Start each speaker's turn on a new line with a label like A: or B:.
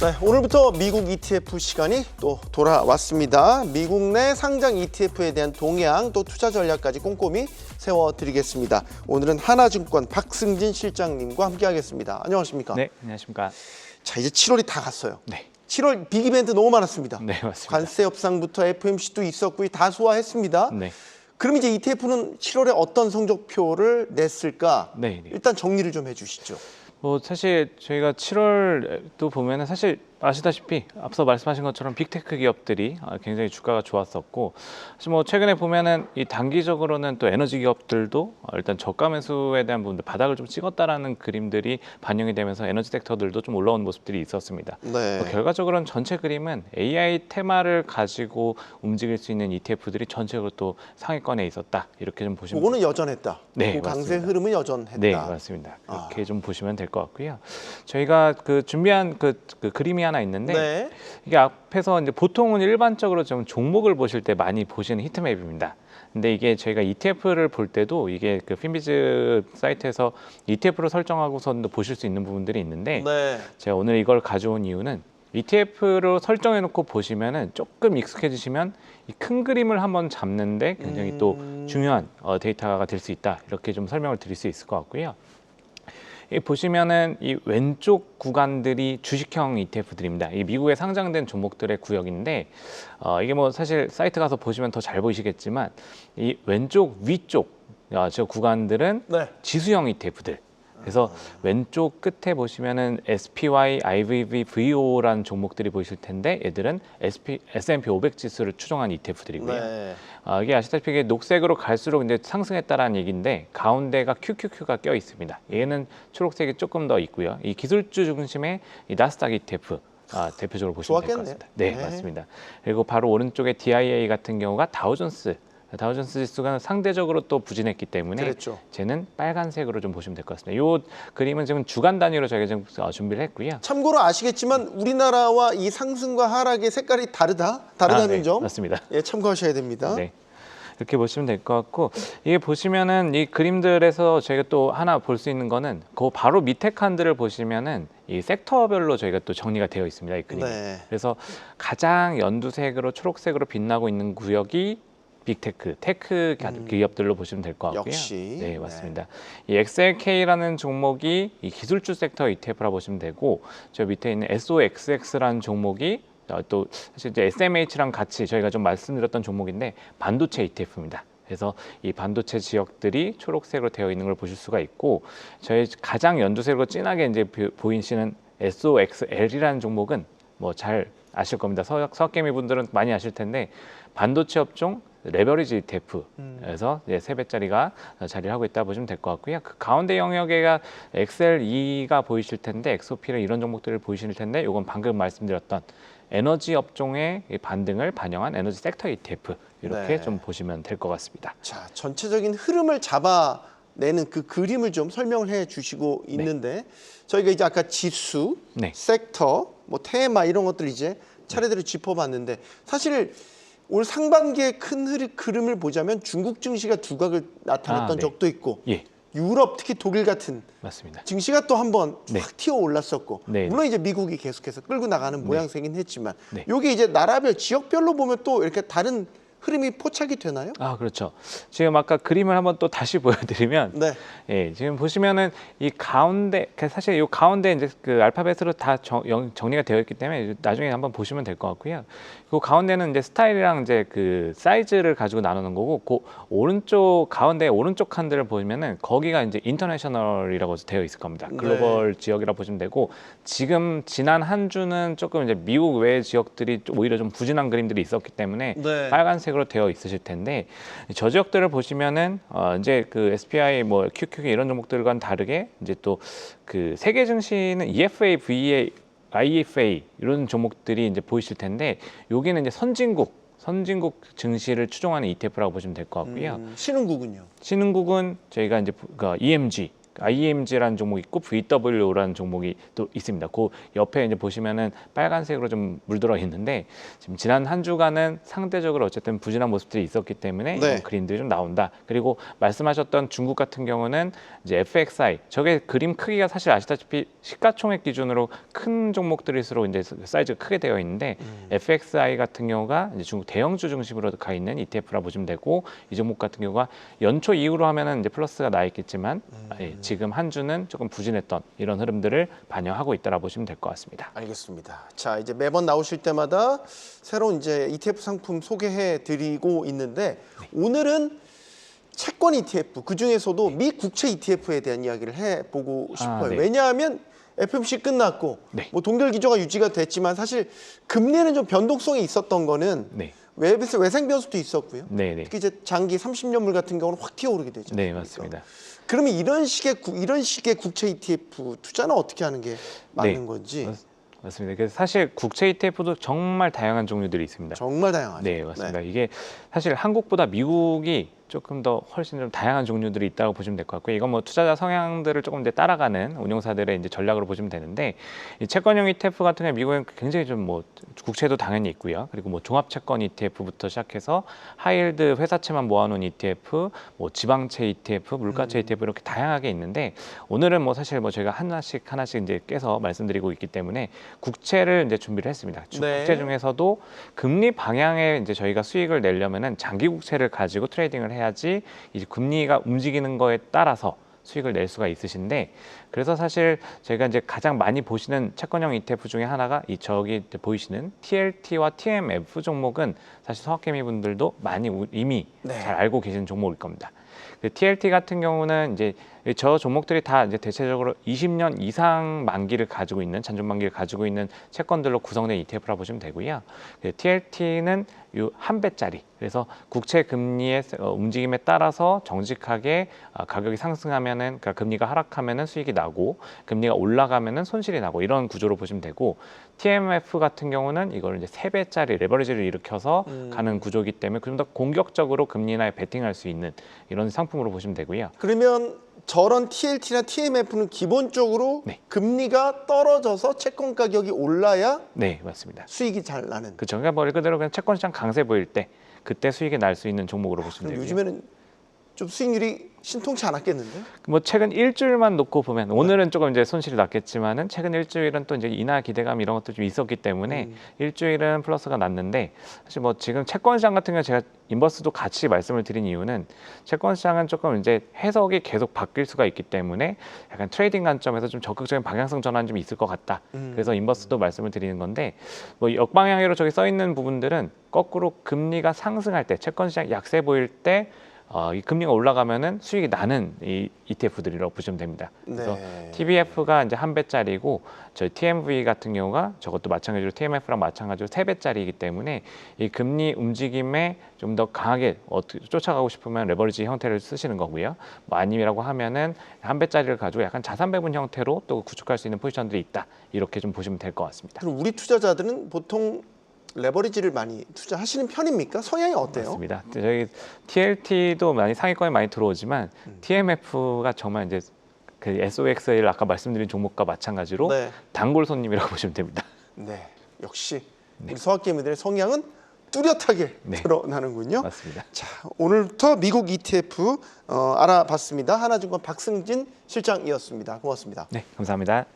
A: 네, 오늘부터 미국 ETF 시간이 또 돌아왔습니다. 미국 내 상장 ETF에 대한 동향 또 투자 전략까지 꼼꼼히 세워드리겠습니다. 오늘은 하나증권 박승진 실장님과 함께하겠습니다. 안녕하십니까?
B: 네, 안녕하십니까?
A: 자, 이제 7월이 다 갔어요.
B: 네.
A: 7월 빅 이벤트 너무 많았습니다.
B: 네, 맞습니다.
A: 관세 협상부터 FMC도 있었고 다 소화했습니다.
B: 네.
A: 그럼 이제 ETF는 7월에 어떤 성적표를 냈을까?
B: 네.
A: 일단 정리를 좀 해주시죠.
B: 사실 저희가 7월도 보면은 사실 아시다시피 앞서 말씀하신 것처럼 빅테크 기업들이 굉장히 주가가 좋았었고, 사실 최근에 보면은 이 단기적으로는 또 에너지 기업들도 일단 저가 매수에 대한 부분들 바닥을 좀 찍었다라는 그림들이 반영이 되면서 에너지 섹터들도 좀 올라온 모습들이 있었습니다.
A: 네.
B: 결과적으로는 전체 그림은 AI 테마를 가지고 움직일 수 있는 ETF들이 전체적으로 또 상위권에 있었다, 이렇게 좀 보시면.
A: 그거는 여전했다.
B: 네,
A: 그 강세
B: 맞습니다.
A: 흐름은 여전했다.
B: 네, 맞습니다. 그렇게 좀 보시면 될 것 같고요. 저희가 준비한 그 그림이 하나 있는데,
A: 네.
B: 이게 앞에서 이제 보통은 일반적으로 좀 종목을 보실 때 많이 보시는 히트맵입니다. 근데 이게 저희가 ETF를 볼 때도 이게 그 핀비즈 사이트에서 ETF로 설정하고선도 보실 수 있는 부분들이 있는데,
A: 네.
B: 제가 오늘 이걸 가져온 이유는 ETF로 설정해 놓고 보시면은 조금 익숙해지시면 이 큰 그림을 한번 잡는데 굉장히 또 중요한 데이터가 될 수 있다, 이렇게 좀 설명을 드릴 수 있을 것 같고요. 이 보시면은 이 왼쪽 구간들이 주식형 ETF들입니다. 이 미국에 상장된 종목들의 구역인데, 이게 사실 사이트 가서 보시면 더 잘 보이시겠지만, 이 왼쪽 위쪽 저 구간들은
A: 네.
B: 지수형 ETF들. 그래서 왼쪽 끝에 보시면은 SPY, IVV, VO라는 종목들이 보이실 텐데, 얘들은 S&P 500 지수를 추종한 ETF들이고요.
A: 네.
B: 이게 아시다시피 이게 녹색으로 갈수록 이제 상승했다라는 얘기인데, 가운데가 QQQ가 껴 있습니다. 얘는 초록색이 조금 더 있고요. 이 기술주 중심의 이 나스닥 ETF 대표적으로 보시면 될 것 같습니다. 네,
A: 네.
B: 맞습니다. 그리고 바로 오른쪽에 DIA 같은 경우가 다우존스 지수가 상대적으로 또 부진했기 때문에,
A: 그랬죠.
B: 쟤는 빨간색으로 좀 보시면 될 것 같습니다. 이 그림은 지금 주간 단위로 저희가 지금 준비를 했고요.
A: 참고로 아시겠지만 우리나라와 이 상승과 하락의 색깔이 다르다는
B: 네,
A: 점
B: 맞습니다.
A: 예, 참고하셔야 됩니다.
B: 네. 이렇게 보시면 될 것 같고, 이게 보시면은 이 그림들에서 저희가 또 하나 볼 수 있는 거는 그 바로 밑에 칸들을 보시면은 이 섹터별로 저희가 또 정리가 되어 있습니다, 이 그림이.
A: 네.
B: 그래서 가장 연두색으로 초록색으로 빛나고 있는 구역이 빅테크, 테크 기업들로 보시면 될 것 같고요.
A: 역시.
B: 네, 맞습니다. 이 XLK라는 종목이 이 기술주 섹터 ETF라 보시면 되고, 저 밑에 있는 SOXX라는 종목이 또 사실 이제 SMH랑 같이 저희가 좀 말씀드렸던 종목인데, 반도체 ETF입니다. 그래서 이 반도체 지역들이 초록색으로 되어 있는 걸 보실 수가 있고, 저희 가장 연두색으로 진하게 이제 보이시는 SOXL이라는 종목은 잘 아실 겁니다. 서학개미 분들은 많이 아실 텐데, 반도체 업종 레버리지 ETF에서 3배짜리가 자리를 하고 있다 보시면 될 것 같고요. 그 가운데 영역에가 XLE가 보이실 텐데, XOP를 이런 종목들을 보이실 텐데, 이건 방금 말씀드렸던 에너지 업종의 반등을 반영한 에너지 섹터 ETF, 이렇게
A: 네.
B: 좀 보시면 될 것 같습니다.
A: 자, 전체적인 흐름을 잡아내는 그 그림을 좀 설명을 해 주시고 있는데, 저희가 이제 아까 지수,
B: 네.
A: 섹터, 테마 이런 것들 이제 차례대로 짚어봤는데, 사실 올 상반기의 큰 흐름을 보자면 중국 증시가 두각을 나타냈던
B: 네.
A: 적도 있고,
B: 예,
A: 유럽 특히 독일 같은
B: 맞습니다.
A: 증시가 또 한번
B: 네.
A: 확 튀어 올랐었고,
B: 네.
A: 물론 이제 미국이 계속해서 끌고 나가는 모양새긴 했지만,
B: 네.
A: 요게 이제 나라별 지역별로 보면 또 이렇게 다른 흐름이 포착이 되나요?
B: 그렇죠. 지금 아까 그림을 한번 또 다시 보여드리면,
A: 네.
B: 예, 지금 보시면은 이 가운데, 사실 이 가운데 이제 그 알파벳으로 다 정리가 되어 있기 때문에 나중에 한번 보시면 될 것 같고요. 그 가운데는 이제 스타일이랑 이제 그 사이즈를 가지고 나누는 거고, 그 가운데 오른쪽 칸들을 보면은 거기가 이제 인터내셔널이라고 되어 있을 겁니다. 글로벌 지역이라 보시면 되고, 지난 한 주는 조금 이제 미국 외 지역들이 오히려 좀 부진한 그림들이 있었기 때문에
A: 네.
B: 빨간색으로 되어 있으실 텐데, 저 지역들을 보시면은 이제 그 SPY, QQQ 이런 종목들과는 다르게 이제 또 그 세계 증시는 EFA, VA, IFA 이런 종목들이 이제 보이실 텐데, 여기는 이제 선진국 증시를 추종하는 ETF라고 보시면 될 것 같고요.
A: 신흥국은요?
B: 신흥국은 저희가 이제 EMG, IEMG라는 종목이 있고 VW라는 종목이 또 있습니다. 그 옆에 이제 보시면은 빨간색으로 좀 물들어 있는데 지금 지난 한 주간은 상대적으로 어쨌든 부진한 모습들이 있었기 때문에
A: 네.
B: 이런 그림들이 좀 나온다. 그리고 말씀하셨던 중국 같은 경우는 이제 FXI 저게 그림 크기가 사실 아시다시피 시가총액 기준으로 큰 종목들일수록 이제 사이즈가 크게 되어 있는데 FXI 같은 경우가 이제 중국 대형주 중심으로 가 있는 ETF라 보시면 되고 이 종목 같은 경우가 연초 이후로 하면은 이제 플러스가 나 있겠지만 지금 한 주는 조금 부진했던 이런 흐름들을 반영하고 있다라 보시면 될 것 같습니다.
A: 알겠습니다. 자, 이제 매번 나오실 때마다 새로운 이제 ETF 상품 소개해 드리고 있는데 오늘은 채권 ETF 그 중에서도 미 국채 ETF에 대한 이야기를 해 보고 싶어요.
B: 네.
A: 왜냐하면 FMC 끝났고
B: 네.
A: 뭐 동결 기조가 유지가 됐지만 사실 금리는 좀 변동성이 있었던 거는
B: 네.
A: 외생 변수도 있었고요.
B: 네, 네.
A: 특히 이제 장기 30년물 같은 경우는 확 튀어오르게 되죠.
B: 네, 맞습니다.
A: 그러면 이런 식의 국채 ETF 투자는 어떻게 하는 게 맞는 건지
B: 맞습니다. 그래서 사실 국채 ETF도 정말 다양한 종류들이 있습니다.
A: 정말 다양하죠.
B: 네, 맞습니다. 이게 사실 한국보다 미국이 조금 더 훨씬 좀 다양한 종류들이 있다고 보시면 될 것 같고요. 이건 뭐 투자자 성향들을 조금 이제 따라가는 운용사들의 이제 전략으로 보시면 되는데 이 채권형 ETF 같은 경우 미국은 굉장히 좀 뭐 국채도 당연히 있고요. 그리고 뭐 종합 채권 ETF부터 시작해서 하이힐드 회사채만 모아놓은 ETF, 뭐 지방채 ETF, 물가채 ETF 이렇게 다양하게 있는데 오늘은 뭐 사실 뭐 저희가 하나씩 이제 깨서 말씀드리고 있기 때문에 국채를 이제 준비를 했습니다.
A: 네.
B: 국채 중에서도 금리 방향에 이제 저희가 수익을 내려면은 장기 국채를 가지고 트레이딩을 해야지 이제 금리가 움직이는 거에 따라서 수익을 낼 수가 있으신데 그래서 사실 저희가 이제 가장 많이 보시는 채권형 ETF 중에 하나가 이 저기 보이시는 TLT와 TMF 종목은 사실 서학개미 분들도 많이 이미
A: 네.
B: 잘 알고 계시는 종목일 겁니다. 그 TLT 같은 경우는 이제 저 종목들이 다 이제 대체적으로 20년 이상 만기를 가지고 있는 잔존 만기를 가지고 있는 채권들로 구성된 ETF라 보시면 되고요. 그 TLT는 요 한 배짜리. 그래서 국채 금리의 움직임에 따라서 정직하게 가격이 상승하면은 그러니까 금리가 하락하면은 수익이 나고 금리가 올라가면은 손실이 나고 이런 구조로 보시면 되고 TMF 같은 경우는 이걸 이제 3배짜리 레버리지를 일으켜서 가는 구조이기 때문에 좀 더 공격적으로 금리나에 베팅할 수 있는 이런 상품으로 보시면 되고요.
A: 그러면 저런 TLT나 TMF는 기본적으로
B: 네.
A: 금리가 떨어져서 채권 가격이 올라야
B: 네, 맞습니다.
A: 수익이 잘 나는.
B: 그렇죠. 그러니까 말 그대로 그냥 채권 시장 강세 보일 때 그때 수익이 날 수 있는 종목으로 보시면
A: 그럼
B: 되고요.
A: 요즘에는 좀 수익률이 신통치 않았겠는데?
B: 뭐 최근 일주일만 놓고 보면 오늘은 조금 이제 손실이 났겠지만은 최근 일주일은 또 이제 인하 기대감 이런 것도 좀 있었기 때문에 일주일은 플러스가 났는데 사실 뭐 지금 채권 시장 같은 경우 제가 인버스도 같이 말씀을 드린 이유는 채권 시장은 조금 이제 해석이 계속 바뀔 수가 있기 때문에 약간 트레이딩 관점에서 좀 적극적인 방향성 전환이 좀 있을 것 같다. 그래서 인버스도 말씀을 드리는 건데 뭐 역방향으로 저기 써 있는 부분들은 거꾸로 금리가 상승할 때 채권 시장 약세 보일 때 이 금리가 올라가면은 수익이 나는 이 ETF들이라고 보시면 됩니다. 그래서
A: 네.
B: TBF가 이제 1배짜리고 저희 TMV 같은 경우가 저것도 마찬가지로 TMF랑 마찬가지로 3배짜리이기 때문에 이 금리 움직임에 좀 더 강하게 쫓아가고 싶으면 레버리지 형태를 쓰시는 거고요. 뭐 아니라고 하면은 1배짜리를 가지고 약간 자산 배분 형태로 또 구축할 수 있는 포지션들이 있다. 이렇게 좀 보시면 될 것 같습니다.
A: 그럼 우리 투자자들은 보통 레버리지를 많이 투자하시는 편입니까? 성향이 어때요?
B: 맞습니다. 저희 TLT도 많이 상위권에 많이 들어오지만 TMF가 정말 이제 그 SOX를 아까 말씀드린 종목과 마찬가지로
A: 네.
B: 단골 손님이라고 보시면 됩니다.
A: 네. 역시 우리 서학개미들의 성향은 뚜렷하게
B: 네.
A: 드러나는군요.
B: 맞습니다.
A: 자, 오늘부터 미국 ETF 알아봤습니다. 하나증권 박승진 실장이었습니다. 고맙습니다.
B: 네, 감사합니다.